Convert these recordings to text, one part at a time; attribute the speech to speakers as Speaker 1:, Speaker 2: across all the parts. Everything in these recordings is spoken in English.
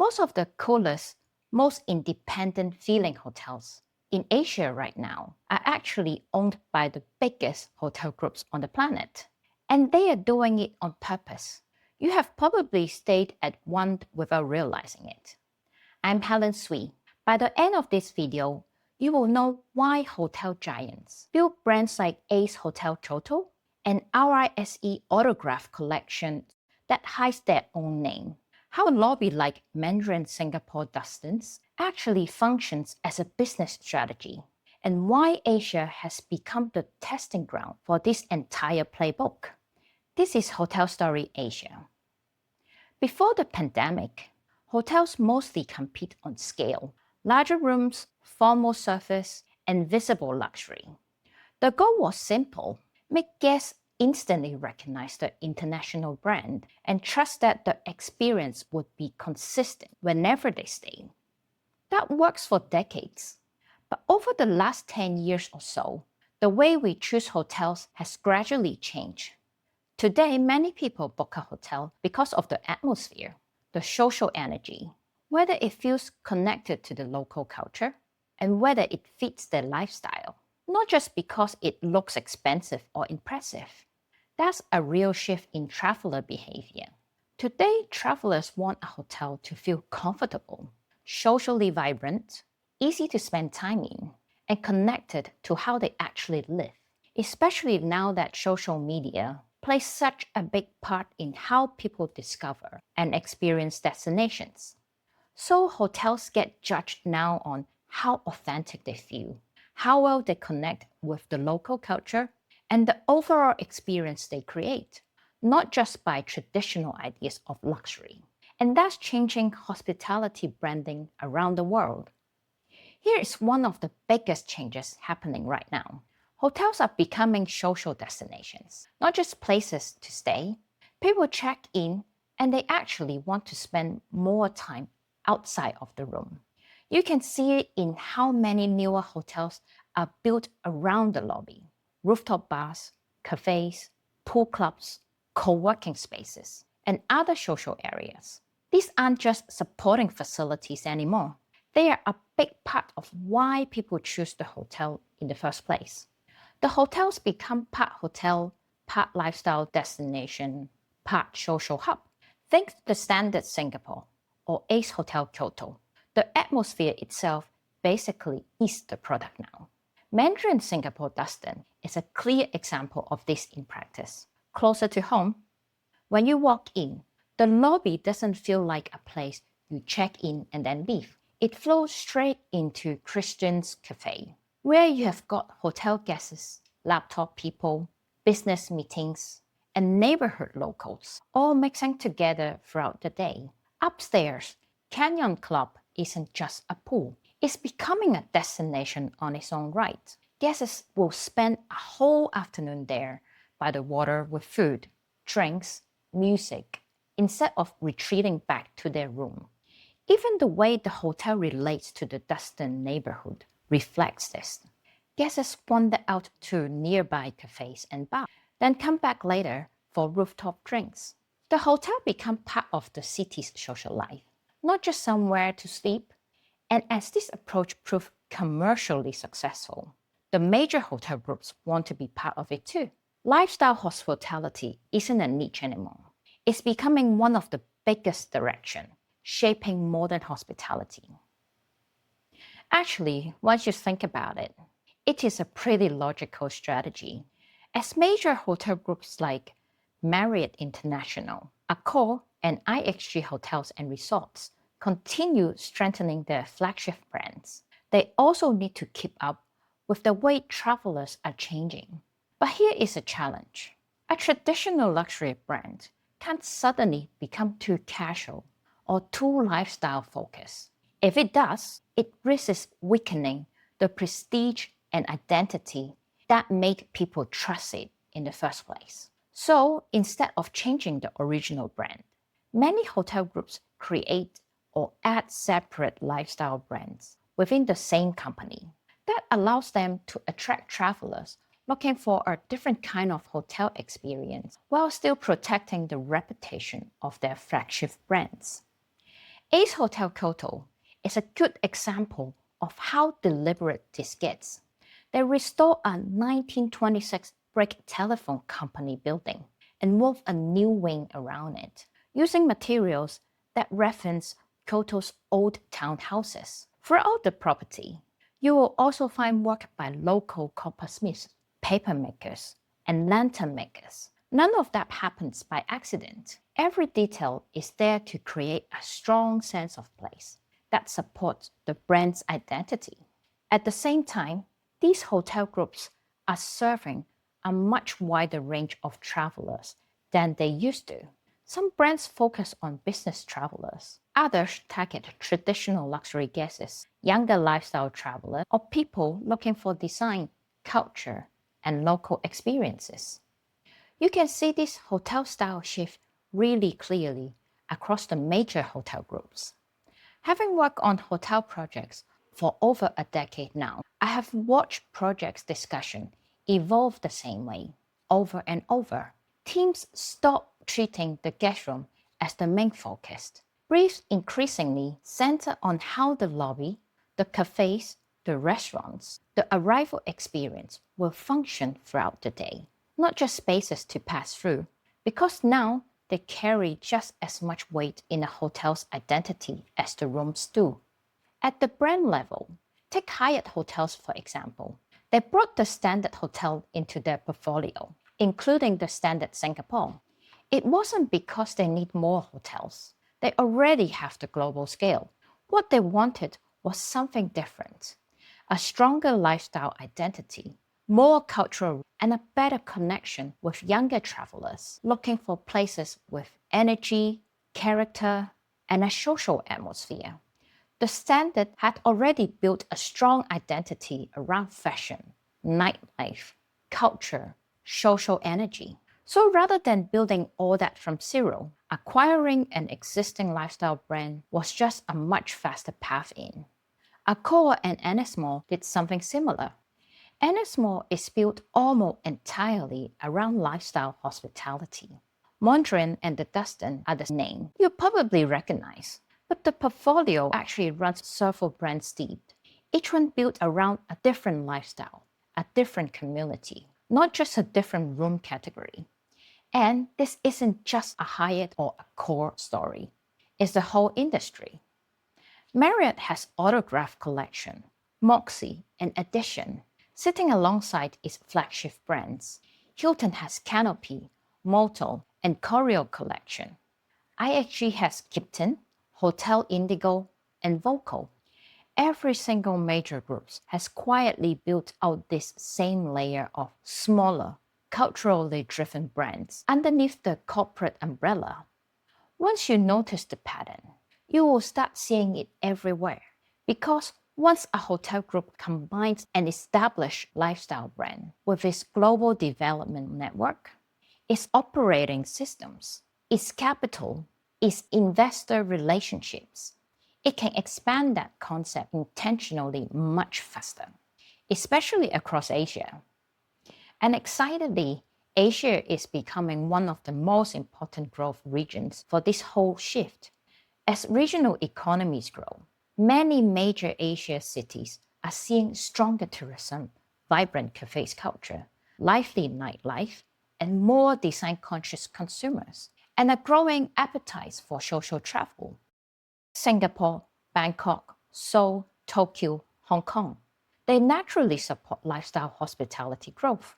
Speaker 1: Most of the coolest, most independent feeling hotels in Asia right now are actually owned by the biggest hotel groups on the planet. And they are doing it on purpose. You have probably stayed at one without realizing it. I'm Helen Tsui. By the end of this video, you will know why hotel giants build brands like Ace Hotel Kyoto and RYSE Autograph Collection that hides their own name. How a lobby like Mondrian Singapore Duxton's actually functions as a business strategy, and why Asia has become the testing ground for this entire playbook. This is Hotel Story Asia. Before the pandemic, hotels mostly compete on scale, larger rooms, formal service, and visible luxury. The goal was simple: make guests instantly recognize the international brand and trust that the experience would be consistent whenever they stay. That works for decades. But over the last 10 years or so, the way we choose hotels has gradually changed. Today, many people book a hotel because of the atmosphere, the social energy, whether it feels connected to the local culture, and whether it fits their lifestyle, not just because it looks expensive or impressive. That's a real shift in traveler behavior. Today, travelers want a hotel to feel comfortable, socially vibrant, easy to spend time in, and connected to how they actually live, especially now that social media plays such a big part in how people discover and experience destinations. So hotels get judged now on how authentic they feel, how well they connect with the local culture, and the overall experience they create, not just by traditional ideas of luxury. And that's changing hospitality branding around the world. Here is one of the biggest changes happening right now. Hotels are becoming social destinations, not just places to stay. People check in and they actually want to spend more time outside of the room. You can see it in how many newer hotels are built around the lobby. Rooftop bars, cafes, pool clubs, co-working spaces, and other social areas. These aren't just supporting facilities anymore. They are a big part of why people choose the hotel in the first place. The hotels become part hotel, part lifestyle destination, part social hub. Think the Standard Singapore or Ace Hotel Kyoto. The atmosphere itself basically is the product now. Mondrian Singapore Duxton is a clear example of this in practice. Closer to home, when you walk in, the lobby doesn't feel like a place you check in and then leave. It flows straight into Christian's Cafe, where you have got hotel guests, laptop people, business meetings, and neighborhood locals all mixing together throughout the day. Upstairs, Canyon Club isn't just a pool. It's becoming a destination on its own right. Guests will spend a whole afternoon there by the water with food, drinks, music, instead of retreating back to their room. Even the way the hotel relates to the Duxton neighborhood reflects this. Guests wander out to nearby cafes and bars, then come back later for rooftop drinks. The hotel becomes part of the city's social life, not just somewhere to sleep. And as this approach proved commercially successful, the major hotel groups want to be part of it too. Lifestyle hospitality isn't a niche anymore. It's becoming one of the biggest directions, shaping modern hospitality. Actually, once you think about it, it is a pretty logical strategy, as major hotel groups like Marriott International, Accor, and IHG Hotels and Resorts continue strengthening their flagship brands. They also need to keep up with the way travelers are changing. But here is a challenge. A traditional luxury brand can't suddenly become too casual or too lifestyle focused. If it does, it risks weakening the prestige and identity that made people trust it in the first place. So instead of changing the original brand, many hotel groups create or add separate lifestyle brands within the same company. That allows them to attract travelers looking for a different kind of hotel experience while still protecting the reputation of their flagship brands. Ace Hotel Kyoto is a good example of how deliberate this gets. They restored a 1926 brick telephone company building and moved a new wing around it, using materials that reference Kyoto's old townhouses. Throughout the property, you will also find work by local coppersmiths, papermakers, and lantern makers. None of that happens by accident. Every detail is there to create a strong sense of place that supports the brand's identity. At the same time, these hotel groups are serving a much wider range of travelers than they used to. Some brands focus on business travelers. Others target traditional luxury guests, younger lifestyle travelers, or people looking for design, culture, and local experiences. You can see this hotel style shift really clearly across the major hotel groups. Having worked on hotel projects for over a decade now, I have watched projects discussion evolve the same way over and over. Teams stop treating the guest room as the main focus. Briefs increasingly center on how the lobby, the cafes, the restaurants, the arrival experience will function throughout the day, not just spaces to pass through, because now they carry just as much weight in a hotel's identity as the rooms do. At the brand level, take Hyatt Hotels for example. They brought the Standard Hotel into their portfolio, including the Standard Singapore. It wasn't because they need more hotels. They already have the global scale. What they wanted was something different, a stronger lifestyle identity, more cultural, and a better connection with younger travelers looking for places with energy, character, and a social atmosphere. The Standard had already built a strong identity around fashion, nightlife, culture, social energy. So rather than building all that from zero, acquiring an existing lifestyle brand was just a much faster path in. Accor and Ennismore did something similar. Ennismore is built almost entirely around lifestyle hospitality. Mondrian and the Duxton are the name you probably recognize, but the portfolio actually runs several brands deep, each one built around a different lifestyle, a different community, not just a different room category. And this isn't just a Hyatt or a core story, it's the whole industry. Marriott has Autograph Collection, Moxie, and Edition, sitting alongside its flagship brands. Hilton has Canopy, Motel, and Choreo Collection. IHG has Kipton, Hotel Indigo, and Vocal. Every single major group has quietly built out this same layer of smaller, culturally driven brands underneath the corporate umbrella. Once you notice the pattern, you will start seeing it everywhere. Because once a hotel group combines an established lifestyle brand with its global development network, its operating systems, its capital, its investor relationships, it can expand that concept intentionally much faster, especially across Asia. And excitedly, Asia is becoming one of the most important growth regions for this whole shift. As regional economies grow, many major Asia cities are seeing stronger tourism, vibrant cafes culture, lively nightlife, and more design-conscious consumers, and a growing appetite for social travel. Singapore, Bangkok, Seoul, Tokyo, Hong Kong. They naturally support lifestyle hospitality growth.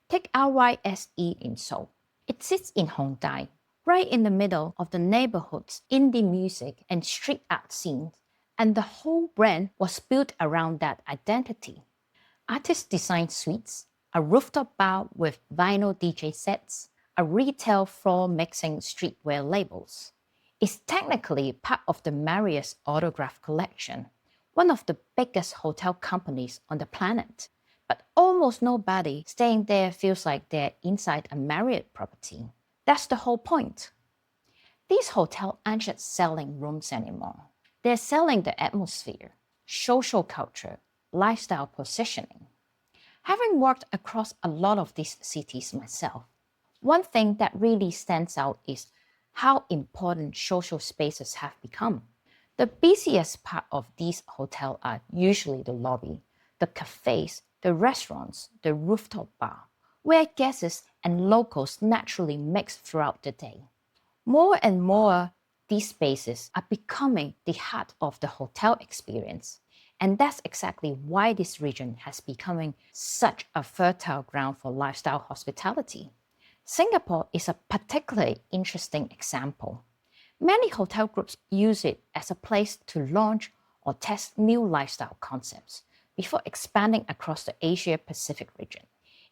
Speaker 1: Take RYSE in Seoul. It sits in Hongdae, right in the middle of the neighborhood's indie music and street art scenes, and the whole brand was built around that identity. Artists designed suites, a rooftop bar with vinyl DJ sets, a retail floor mixing streetwear labels. It's technically part of the Marriott's Autograph Collection, one of the biggest hotel companies on the planet. But almost nobody staying there feels like they're inside a Marriott property. That's the whole point. These hotels aren't just selling rooms anymore. They're selling the atmosphere, social culture, lifestyle positioning. Having worked across a lot of these cities myself, one thing that really stands out is how important social spaces have become. The busiest part of these hotels are usually the lobby, the cafes, the restaurants, the rooftop bar, where guests and locals naturally mix throughout the day. More and more, these spaces are becoming the heart of the hotel experience. And that's exactly why this region has becoming such a fertile ground for lifestyle hospitality. Singapore is a particularly interesting example. Many hotel groups use it as a place to launch or test new lifestyle concepts before expanding across the Asia Pacific region.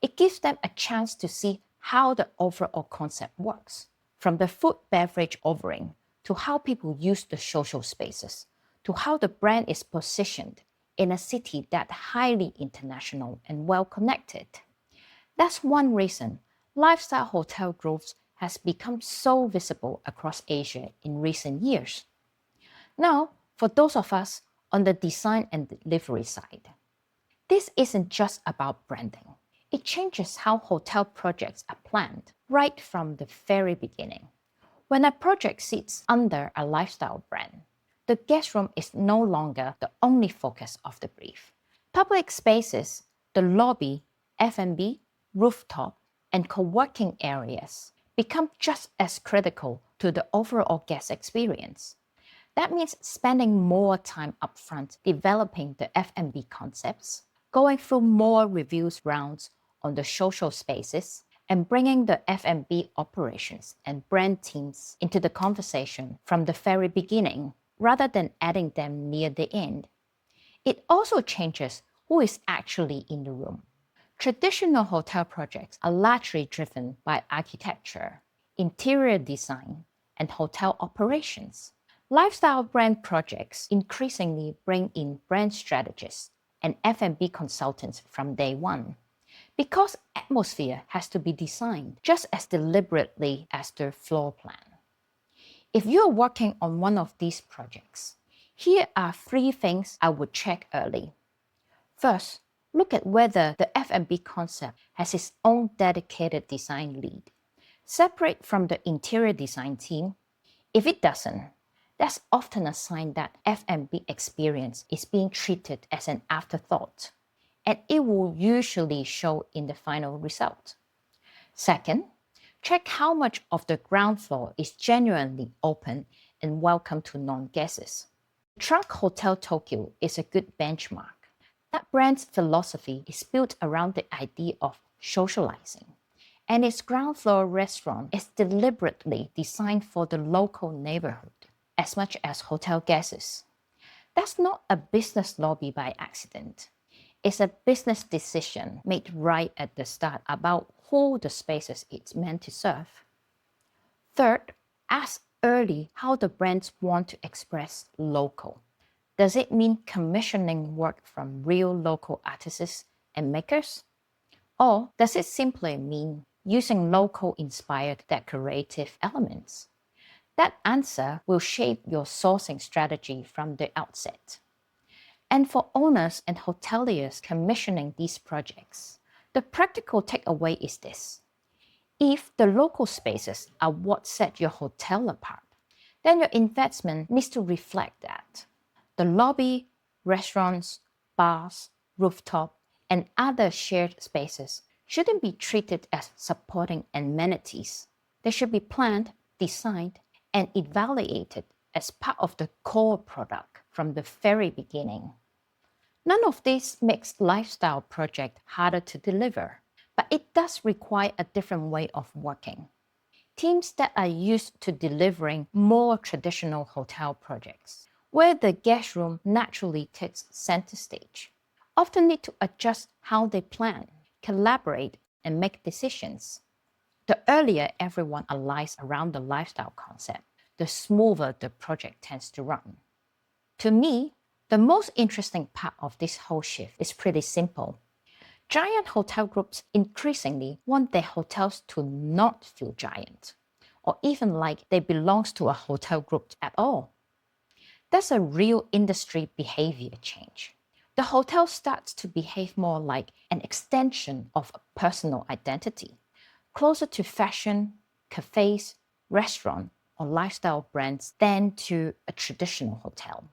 Speaker 1: It gives them a chance to see how the overall concept works, from the food beverage offering to how people use the social spaces, to how the brand is positioned in a city that's highly international and well connected. That's one reason lifestyle hotel growth has become so visible across Asia in recent years. Now, for those of us on the design and delivery side, this isn't just about branding. It changes how hotel projects are planned right from the very beginning. When a project sits under a lifestyle brand, the guest room is no longer the only focus of the brief. Public spaces, the lobby, F&B, rooftop, and co-working areas become just as critical to the overall guest experience. That means spending more time upfront developing the F&B concepts, going through more reviews rounds on the social spaces, and bringing the F&B operations and brand teams into the conversation from the very beginning, rather than adding them near the end. It also changes who is actually in the room. Traditional hotel projects are largely driven by architecture, interior design, and hotel operations. Lifestyle brand projects increasingly bring in brand strategists and F&B consultants from day one, because atmosphere has to be designed just as deliberately as the floor plan. If you're working on one of these projects, here are 3 things I would check early. First, look at whether the F&B concept has its own dedicated design lead, separate from the interior design team. If it doesn't, that's often a sign that F&B experience is being treated as an afterthought, and it will usually show in the final result. Second, check how much of the ground floor is genuinely open and welcome to non-guests. Trunk Hotel Tokyo is a good benchmark. That brand's philosophy is built around the idea of socializing, and its ground floor restaurant is deliberately designed for the local neighborhood as much as hotel guests. That's not a business lobby by accident. It's a business decision made right at the start about who the spaces it's meant to serve. Third, ask early how the brands want to express local. Does it mean commissioning work from real local artists and makers? Or does it simply mean using local-inspired decorative elements? That answer will shape your sourcing strategy from the outset. And for owners and hoteliers commissioning these projects, the practical takeaway is this. If the local spaces are what set your hotel apart, then your investment needs to reflect that. The lobby, restaurants, bars, rooftop, and other shared spaces shouldn't be treated as supporting amenities. They should be planned, designed, and evaluated as part of the core product from the very beginning. None of this makes lifestyle project harder to deliver, but it does require a different way of working. Teams that are used to delivering more traditional hotel projects, where the guest room naturally takes center stage, often need to adjust how they plan, collaborate, and make decisions. The earlier everyone aligns around the lifestyle concept, the smoother the project tends to run. To me, the most interesting part of this whole shift is pretty simple. Giant hotel groups increasingly want their hotels to not feel giant, or even like they belong to a hotel group at all. That's a real industry behavior change. The hotel starts to behave more like an extension of a personal identity, closer to fashion, cafes, restaurant, on lifestyle brands than to a traditional hotel.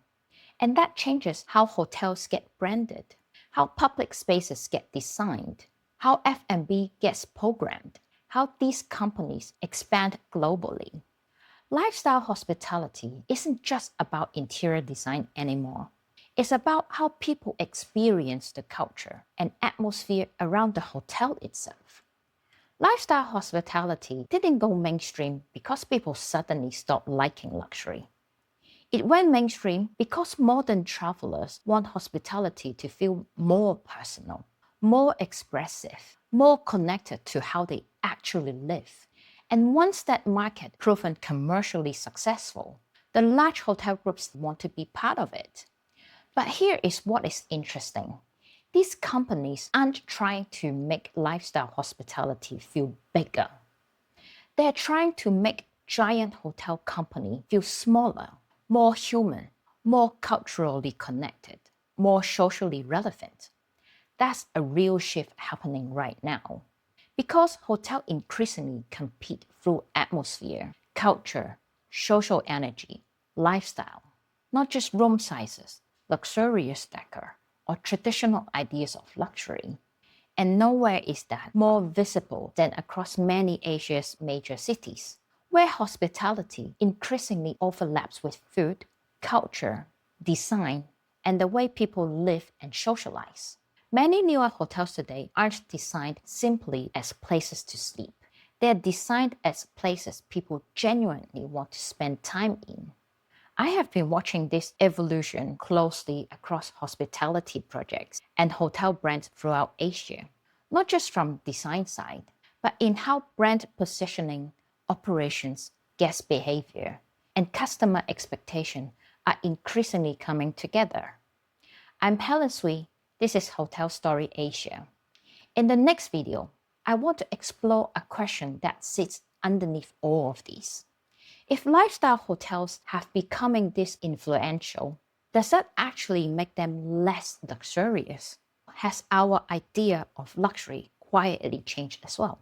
Speaker 1: And that changes how hotels get branded, how public spaces get designed, how F&B gets programmed, how these companies expand globally. Lifestyle hospitality isn't just about interior design anymore. It's about how people experience the culture and atmosphere around the hotel itself. Lifestyle hospitality didn't go mainstream because people suddenly stopped liking luxury. It went mainstream because modern travelers want hospitality to feel more personal, more expressive, more connected to how they actually live. And once that market proven commercially successful, the large hotel groups want to be part of it. But here is what is interesting. These companies aren't trying to make lifestyle hospitality feel bigger. They're trying to make giant hotel company feel smaller, more human, more culturally connected, more socially relevant. That's a real shift happening right now. Because hotels increasingly compete through atmosphere, culture, social energy, lifestyle, not just room sizes, luxurious decor, or traditional ideas of luxury. And nowhere is that more visible than across many Asia's major cities, where hospitality increasingly overlaps with food, culture, design, and the way people live and socialize. Many newer hotels today aren't designed simply as places to sleep. They're designed as places people genuinely want to spend time in. I have been watching this evolution closely across hospitality projects and hotel brands throughout Asia, not just from design side, but in how brand positioning, operations, guest behavior, and customer expectation are increasingly coming together. I'm Helen Tsui. This is Hotel Story Asia. In the next video, I want to explore a question that sits underneath all of these. If lifestyle hotels have becoming this influential, does that actually make them less luxurious? Has our idea of luxury quietly changed as well?